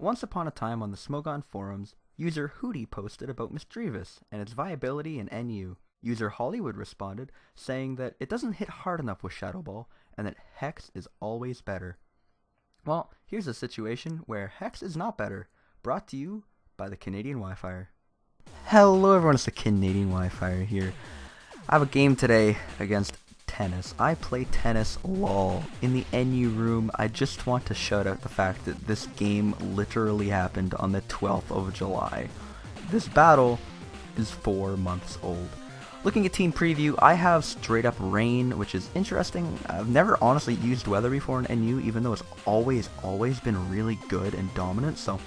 Once upon a time on the Smogon forums, user Hootie posted about Misdreavus and its viability in NU. User Hollywood responded, saying that it doesn't hit hard enough with Shadow Ball, and that Hex is always better. Well, here's a situation where Hex is not better, brought to you by the Canadian Wifier. Hello everyone, it's the Canadian Wifier here. I have a game today against tennis. I play tennis LOL in the NU room. I just want to shout out the fact that this game literally happened on the 12th of July. This battle is 4 months old. Looking at team preview, I have straight up rain, which is interesting. I've never honestly used weather before in NU, even though it's always been really good and dominant, so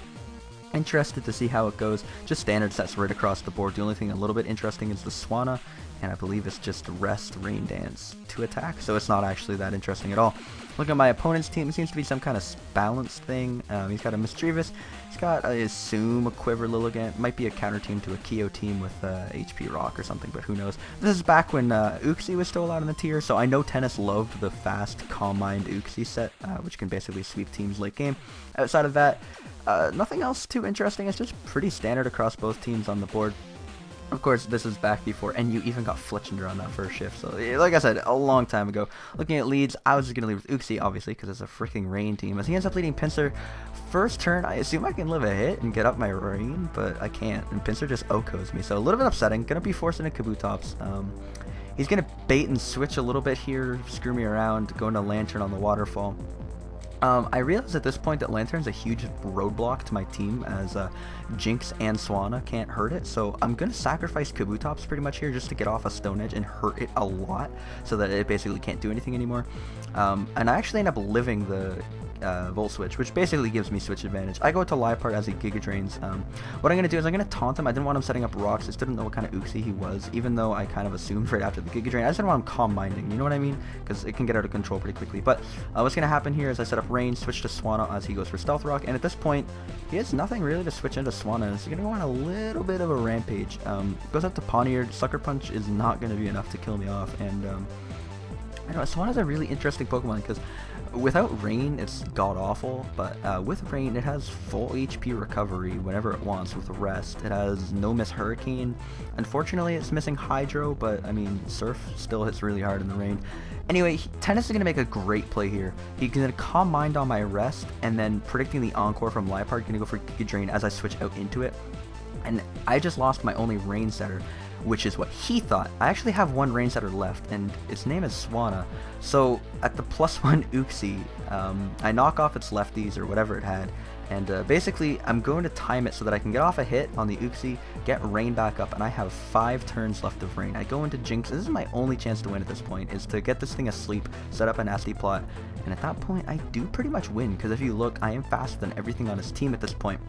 interested to see how it goes. Just standard sets right across the board. The only thing a little bit interesting is the Swanna, and I believe it's just rest, rain dance to attack, so it's not actually that interesting at all. Look at my opponent's team, it seems to be some kind of balanced thing. He's got a Misdreavus, he's got, I assume, a Quiver Lilligant, might be a counter team to a Kyo team with HP Rock or something, but who knows. This is back when Uxie was still allowed in the tier, so I know tennis loved the fast, calm mind Uxie set, which can basically sweep teams late game. Outside of that, nothing else too interesting. It's just pretty standard across both teams on the board. Of course, this is back before NU even got Fletchinger on that first shift, so like I said, a long time ago. Looking at leads, I was just going to lead with Uxie, obviously, because it's a freaking rain team. As he ends up leading Pinsir, first turn, I assume I can live a hit and get up my rain, but I can't, and Pinsir just OHKOs me, so a little bit upsetting. Going to be forced into Kabutops. He's going to bait and switch a little bit here, screw me around, going to Lantern on the waterfall. I realize at this point that Lantern's a huge roadblock to my team, as Jinx and Swanna can't hurt it, so I'm going to sacrifice Kabutops pretty much here just to get off a Stone Edge and hurt it a lot, so that it basically can't do anything anymore. And I actually end up living the Volt Switch, which basically gives me switch advantage. I go to Liepard as he Giga Drains. What I'm going to do is I'm going to taunt him. I didn't want him setting up rocks. I just didn't know what kind of Uxie he was, even though I kind of assumed right after the Giga Drain. I just didn't want him calm minding, you know what I mean? Because it can get out of control pretty quickly. But what's going to happen here is I set up range, switch to Swanna as he goes for Stealth Rock, and at this point, he has nothing really to switch into Swanna. He's going to go on a little bit of a rampage. Goes up to Pawniard. Sucker Punch is not going to be enough to kill me off, and I don't know, Swanna's a really interesting Pokemon because without Rain, it's god-awful, but with Rain, it has full HP recovery whenever it wants with Rest. It has no miss Hurricane. Unfortunately, it's missing Hydro, but, I mean, Surf still hits really hard in the rain. Anyway, Tennis is going to make a great play here. He's going to Calm Mind on my Rest, and then predicting the Encore from Liepard, going to go for Giga Drain as I switch out into it. And I just lost my only Rain Setter, which is what he thought. I actually have one Rain Setter left, and its name is Swanna. So at the +1 Uxie, I knock off its lefties or whatever it had, and basically I'm going to time it so that I can get off a hit on the Uxie, get Rain back up, and I have 5 turns left of Rain. I go into Jinx. This is my only chance to win at this point, is to get this thing asleep, set up a nasty plot, and at that point I do pretty much win, because if you look, I am faster than everything on his team at this point.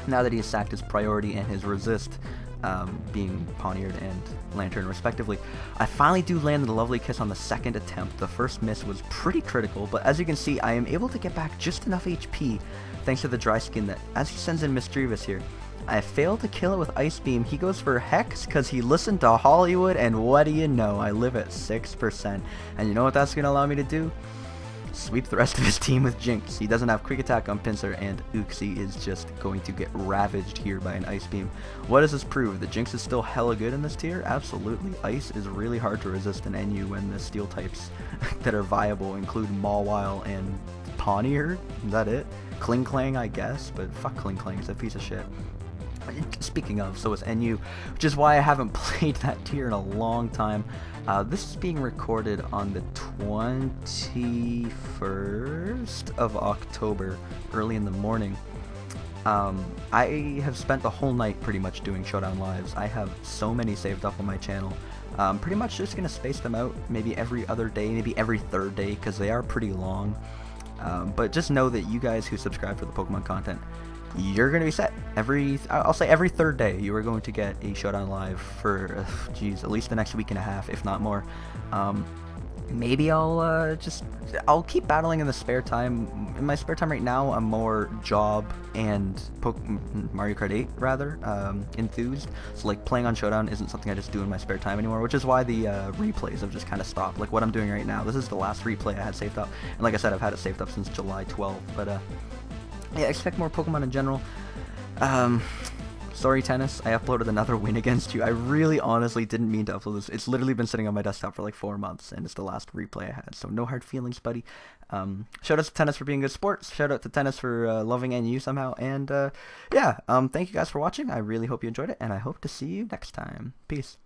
Now that he has sacked his priority and his resist, being Pawniard and Lantern respectively, I finally do land the lovely kiss on the second attempt. The first miss was pretty critical, but as you can see, I am able to get back just enough HP thanks to the dry skin that, as he sends in Misdreavus here, I fail to kill it with Ice Beam. He goes for Hex because he listened to Hollywood, and what do you know, I live at 6%. And you know what that's going to allow me to do? Sweep the rest of his team with Jinx. He doesn't have Quick Attack on Pinsir, and Uxie is just going to get ravaged here by an Ice Beam. What does this prove? That Jinx is still hella good in this tier? Absolutely. Ice is really hard to resist in NU when the steel types that are viable include Mawile and Pawniard. Is that it? Kling Klang, I guess, but fuck Kling Klang, it's a piece of shit. Speaking of, so is NU, which is why I haven't played that tier in a long time. This is being recorded on the 21st of October, early in the morning. I have spent the whole night pretty much doing Showdown lives. I have so many saved up on my channel. Pretty much just going to space them out, maybe every other day, maybe every third day, because they are pretty long. But just know that you guys who subscribe for the Pokemon content, you're going to be set. I'll say every third day, you are going to get a Showdown live for, at least the next week and a half, if not more. Maybe I'll keep battling in the spare time. In my spare time right now, I'm more job and Mario Kart 8 rather enthused. So like playing on Showdown isn't something I just do in my spare time anymore, which is why the replays have just kind of stopped. Like what I'm doing right now, this is the last replay I had saved up, and like I said, I've had it saved up since July 12th. But yeah, expect more Pokemon in general. Sorry, Tennis, I uploaded another win against you. I really honestly didn't mean to upload this. It's literally been sitting on my desktop for like 4 months, and it's the last replay I had, so no hard feelings, buddy. Shout out to Tennis for being good sports. Shout out to Tennis for loving NU somehow. And yeah, thank you guys for watching. I really hope you enjoyed it, and I hope to see you next time. Peace.